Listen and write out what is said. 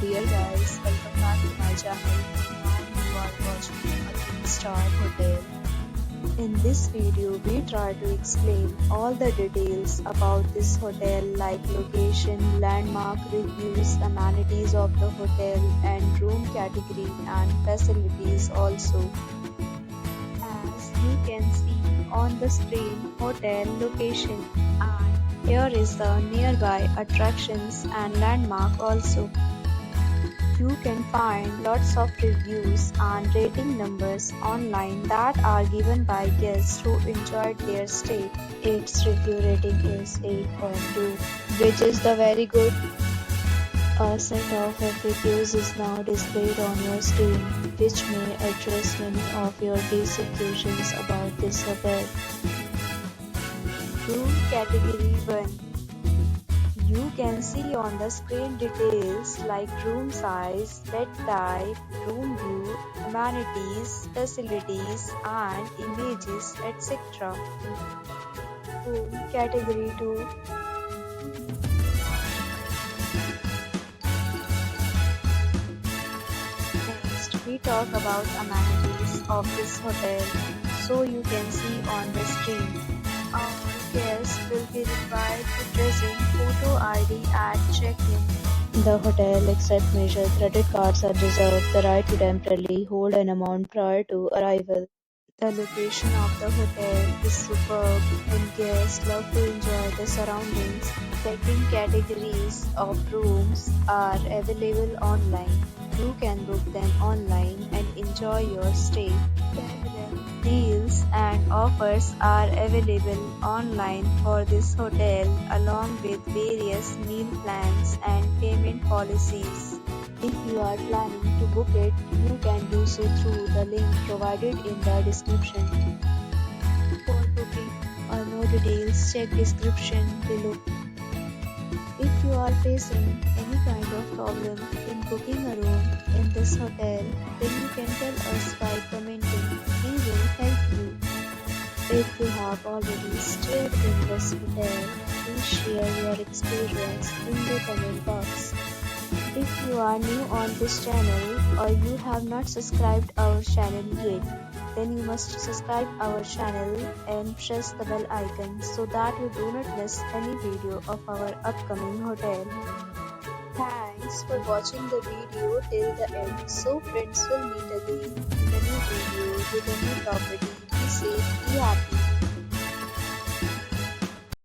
Dear guys, welcome back to my channel. Now you are watching a 3-star hotel. In this video, we try to explain all the details about this hotel like location, landmark reviews, amenities of the hotel and room category and facilities also. As you can see on the screen, hotel location, and here is the nearby attractions and landmark also. You can find lots of reviews and rating numbers online that are given by guests who enjoyed their stay. Its review rating is 8.2, which is the very good. A set of FAQs is now displayed on your screen, which may address many of your basic questions about this hotel. Room Category 1. You can see on the screen details like room size, bed type, room view, amenities, facilities and images, etc. Room Category 2. Next, we talk about amenities of this hotel. So you can see on the screen. All guests will be required to present photo ID at check-in. The hotel accepts major credit cards and reserves the right to temporarily hold an amount prior to arrival. The location of the hotel is superb and guests love to enjoy the surroundings. Check-in categories of rooms are available online. You can book them online and enjoy your stay. Deals and offers are available online for this hotel along with various meal plans and payment policies. If you are planning to book it, you can do so through the link provided in the description. For booking or more details, check description below. If you are facing any kind of problem in booking a room in this hotel, then you can tell us by commenting. We will help you. If you have already stayed in this hotel, please share your experience in the comment box. If you are new on this channel or you have not subscribed our channel yet, then you must subscribe our channel and press the bell icon so that you do not miss any video of our upcoming hotel. Thanks for watching the video till the end. So friends, will meet again in a new video with a new property. Be safe, be happy.